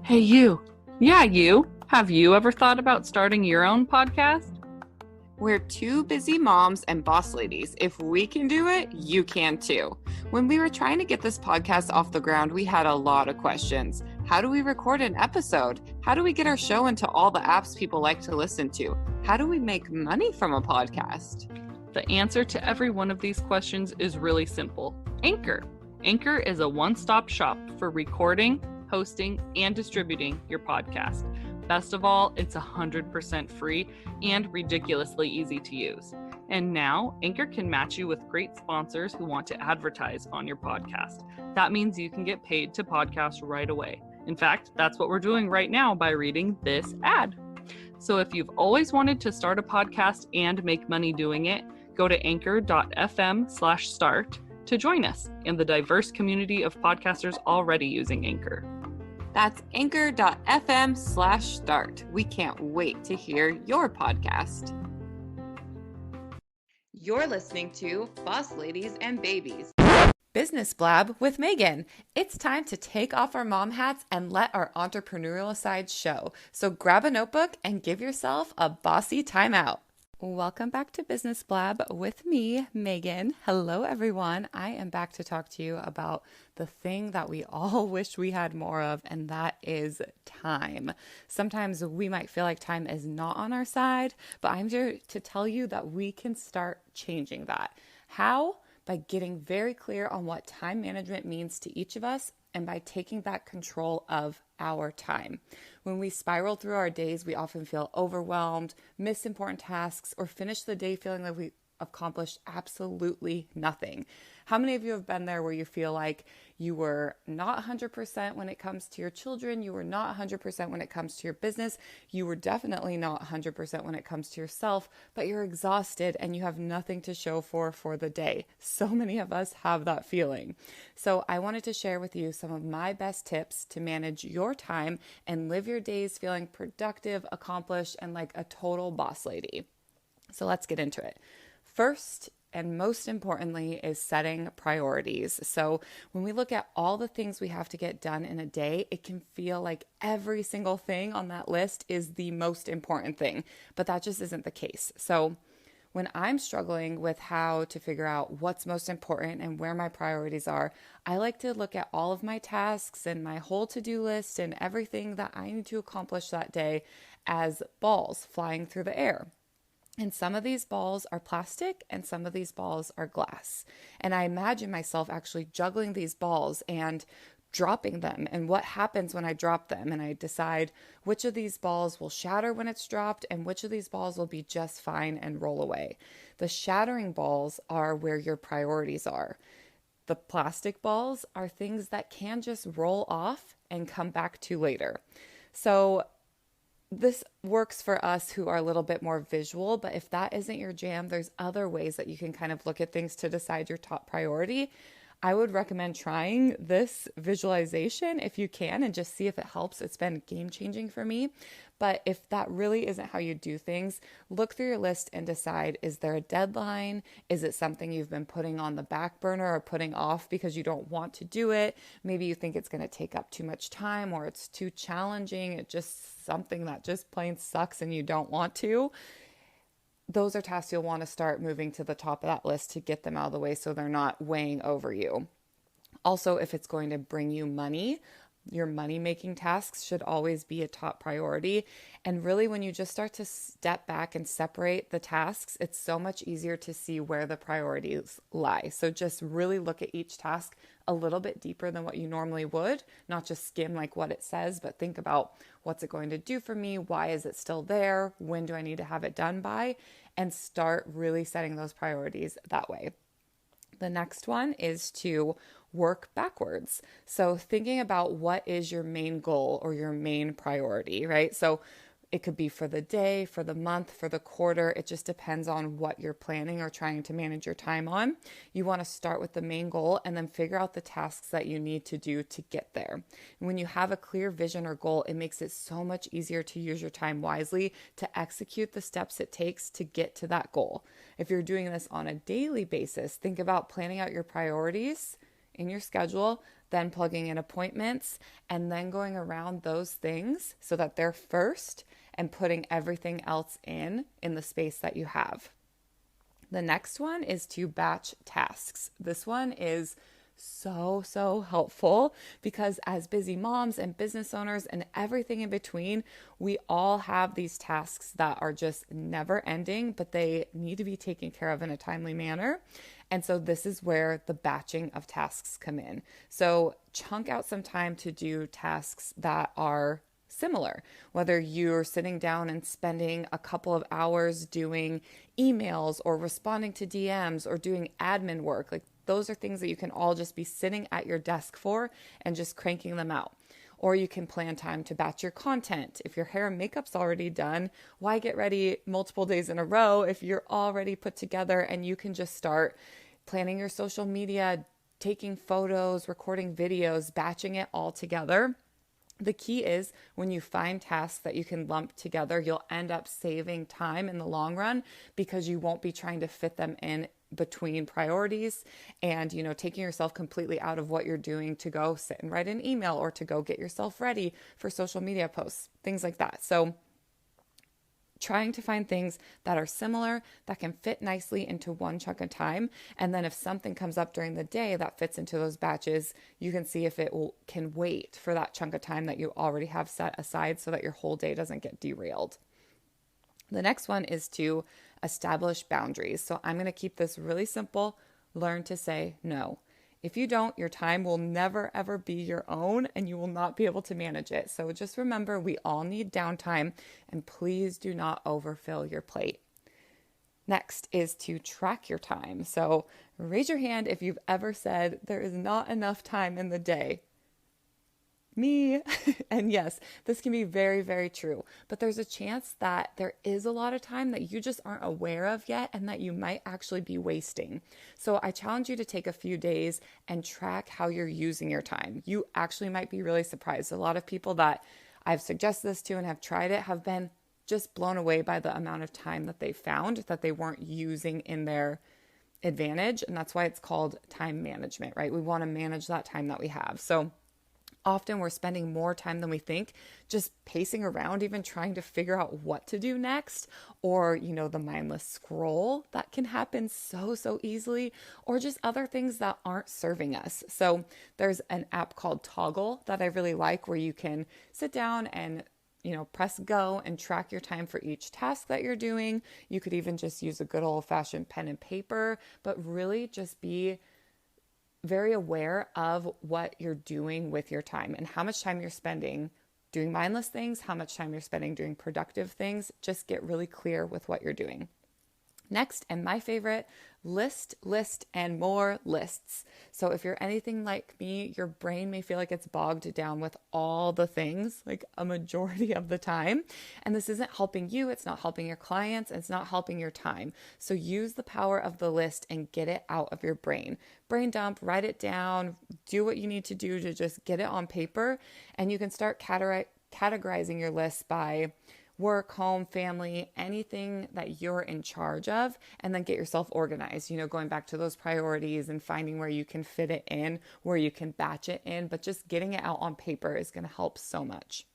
Hey, you. Yeah, you. Have you ever thought about starting your own podcast? We're two busy moms and boss ladies. If we can do it, you can too. When we were trying to get this podcast off the ground, we had a lot of questions. How do we record an episode? How do we get our show into all the apps people like to listen to? How do we make money from a podcast? The answer to every one of these questions is really simple. Anchor. Anchor is a one-stop shop for recording, hosting, and distributing your podcast. Best of all, it's 100% free and ridiculously easy to use. And now, Anchor can match you with great sponsors who want to advertise on your podcast. That means you can get paid to podcast right away. In fact, that's what we're doing right now by reading this ad. So if you've always wanted to start a podcast and make money doing it, go to anchor.fm/start to join us in the diverse community of podcasters already using Anchor. That's anchor.fm/start. We can't wait to hear your podcast. You're listening to Boss Ladies and Babies. Business Blab with Megan. It's time to take off our mom hats and let our entrepreneurial side show. So grab a notebook and give yourself a bossy timeout. Welcome back to Business Blab with me, Megan. Hello, everyone. I am back to talk to you about the thing that we all wish we had more of, and that is time. Sometimes we might feel like time is not on our side, but I'm here to tell you that we can start changing that. How? By getting very clear on what time management means to each of us and by taking back control of our time. When we spiral through our days, we often feel overwhelmed, miss important tasks, or finish the day feeling like we accomplished absolutely nothing. How many of you have been there where you feel like you were not 100% when it comes to your children, you were not 100% when it comes to your business, you were definitely not 100% when it comes to yourself, but you're exhausted and you have nothing to show for the day. So many of us have that feeling. So I wanted to share with you some of my best tips to manage your time and live your days feeling productive, accomplished, and like a total boss lady. So let's get into it. First, and most importantly, is setting priorities. So when we look at all the things we have to get done in a day, it can feel like every single thing on that list is the most important thing, but that just isn't the case. So when I'm struggling with how to figure out what's most important and where my priorities are, I like to look at all of my tasks and my whole to-do list and everything that I need to accomplish that day as balls flying through the air. And some of these balls are plastic and some of these balls are glass. And I imagine myself actually juggling these balls and dropping them and what happens when I drop them. And I decide which of these balls will shatter when it's dropped and which of these balls will be just fine and roll away. The shattering balls are where your priorities are. The plastic balls are things that can just roll off and come back to later. So this works for us who are a little bit more visual, but if that isn't your jam, there's other ways that you can kind of look at things to decide your top priority. I would recommend trying this visualization if you can and just see if it helps. It's been game-changing for me. But if that really isn't how you do things, look through your list and decide, is there a deadline? Is it something you've been putting on the back burner or putting off because you don't want to do it? Maybe you think it's going to take up too much time or it's too challenging. It's just something that just plain sucks and you don't want to. Those are tasks you'll want to start moving to the top of that list to get them out of the way so they're not weighing over you. Also, if it's going to bring you money, your money-making tasks should always be a top priority. And really, when you just start to step back and separate the tasks, it's so much easier to see where the priorities lie. So just really look at each task a little bit deeper than what you normally would, not just skim like what it says, but think about what's it going to do for me? Why is it still there? When do I need to have it done by? And start really setting those priorities that way. The next one is to work backwards. So thinking about what is your main goal or your main priority, right? So it could be for the day, for the month, for the quarter. It just depends on what you're planning or trying to manage your time on. You want to start with the main goal and then figure out the tasks that you need to do to get there. And when you have a clear vision or goal, it makes it so much easier to use your time wisely to execute the steps it takes to get to that goal. If you're doing this on a daily basis, think about planning out your priorities in your schedule, then plugging in appointments, and then going around those things so that they're first and putting everything else in the space that you have. The next one is to batch tasks. This one is so helpful because as busy moms and business owners and everything in between, we all have these tasks that are just never ending, but they need to be taken care of in a timely manner. And so this is where the batching of tasks come in. So chunk out some time to do tasks that are similar, whether you're sitting down and spending a couple of hours doing emails or responding to DMs or doing admin work. Like those are things that you can all just be sitting at your desk for and just cranking them out. Or you can plan time to batch your content. If your hair and makeup's already done, why get ready multiple days in a row if you're already put together and you can just start planning your social media, taking photos, recording videos, batching it all together. The key is when you find tasks that you can lump together, you'll end up saving time in the long run because you won't be trying to fit them in between priorities and, taking yourself completely out of what you're doing to go sit and write an email or to go get yourself ready for social media posts, things like that. So trying to find things that are similar, that can fit nicely into one chunk of time. And then if something comes up during the day that fits into those batches, you can see if can wait for that chunk of time that you already have set aside so that your whole day doesn't get derailed. The next one is to establish boundaries. So I'm going to keep this really simple. Learn to say no. If you don't, your time will never, ever be your own and you will not be able to manage it. So just remember, we all need downtime and please do not overfill your plate. Next is to track your time. So raise your hand if you've ever said there is not enough time in the day. Me. And yes, this can be very, very true, but there's a chance that there is a lot of time that you just aren't aware of yet and that you might actually be wasting. So I challenge you to take a few days and track how you're using your time. You actually might be really surprised. A lot of people that I've suggested this to and have tried it have been just blown away by the amount of time that they found that they weren't using in their advantage. And that's why it's called time management, right? We want to manage that time that we have. So often we're spending more time than we think just pacing around, even trying to figure out what to do next, or, the mindless scroll that can happen so easily, or just other things that aren't serving us. So there's an app called Toggle that I really like where you can sit down and press go and track your time for each task that you're doing. You could even just use a good old-fashioned pen and paper, but really just be very aware of what you're doing with your time and how much time you're spending doing mindless things, how much time you're spending doing productive things. Just get really clear with what you're doing. Next, and my favorite, list, and more lists. So if you're anything like me, your brain may feel like it's bogged down with all the things, like a majority of the time. And this isn't helping you. It's not helping your clients. It's not helping your time. So use the power of the list and get it out of your brain. Brain dump, write it down, do what you need to do to just get it on paper. And you can start categorizing your list by work, home, family, anything that you're in charge of, and then get yourself organized, going back to those priorities and finding where you can fit it in, where you can batch it in, but just getting it out on paper is going to help so much.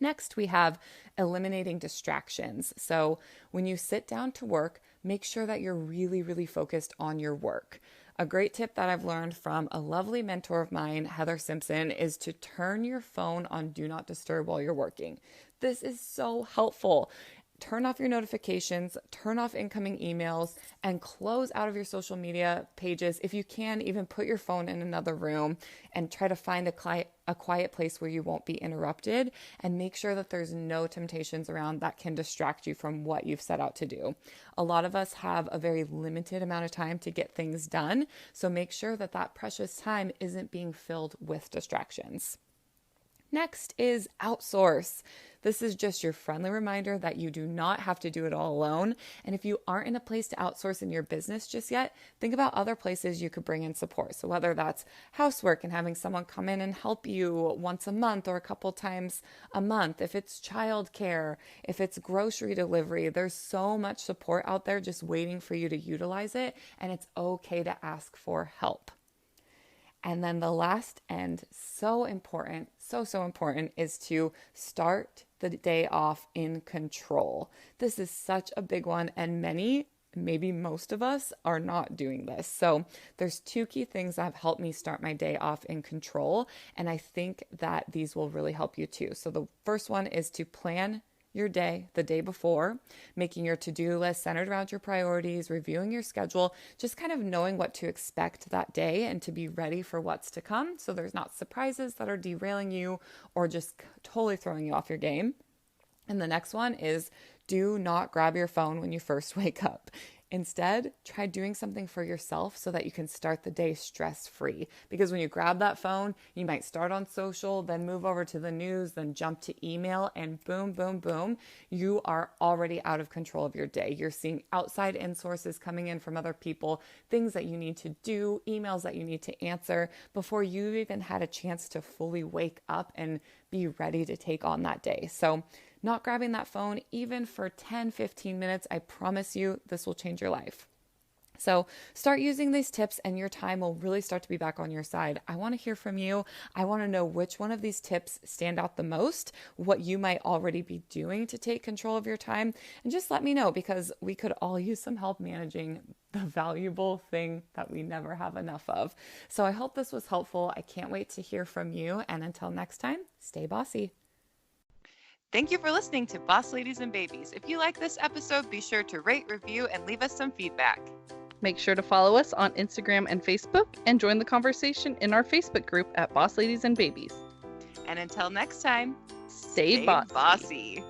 Next, we have eliminating distractions. So when you sit down to work, make sure that you're really focused on your work. A great tip that I've learned from a lovely mentor of mine, Heather Simpson, is to turn your phone on Do Not Disturb while you're working. This is so helpful. Turn off your notifications, turn off incoming emails, and close out of your social media pages. If you can, even put your phone in another room and try to find a quiet place where you won't be interrupted, and make sure that there's no temptations around that can distract you from what you've set out to do. A lot of us have a very limited amount of time to get things done, so make sure that that precious time isn't being filled with distractions. Next is outsource. This is just your friendly reminder that you do not have to do it all alone. And if you aren't in a place to outsource in your business just yet, think about other places you could bring in support. So whether that's housework and having someone come in and help you once a month or a couple times a month, if it's childcare, if it's grocery delivery, there's so much support out there just waiting for you to utilize it. And it's okay to ask for help. And then the last and so important, so important is to start the day off in control. This is such a big one, and many, maybe most of us, are not doing this. So there's two key things that have helped me start my day off in control, and I think that these will really help you too. So the first one is to plan your day the day before, making your to-do list centered around your priorities, reviewing your schedule, just kind of knowing what to expect that day and to be ready for what's to come, so there's not surprises that are derailing you or just totally throwing you off your game. And the next one is do not grab your phone when you first wake up. Instead, try doing something for yourself so that you can start the day stress-free. Because when you grab that phone, you might start on social, then move over to the news, then jump to email, and boom, boom, boom, you are already out of control of your day. You're seeing outside in sources coming in from other people, things that you need to do, emails that you need to answer before you even had a chance to fully wake up and be ready to take on that day. So not grabbing that phone even for 10, 15 minutes, I promise you this will change your life. So start using these tips and your time will really start to be back on your side. I want to hear from you. I want to know which one of these tips stand out the most, what you might already be doing to take control of your time, and just let me know, because we could all use some help managing the valuable thing that we never have enough of. So I hope this was helpful. I can't wait to hear from you. And until next time, stay bossy. Thank you for listening to Boss Ladies and Babies. If you like this episode, be sure to rate, review, and leave us some feedback. Make sure to follow us on Instagram and Facebook and join the conversation in our Facebook group at Boss Ladies and Babies. And until next time, Stay bossy.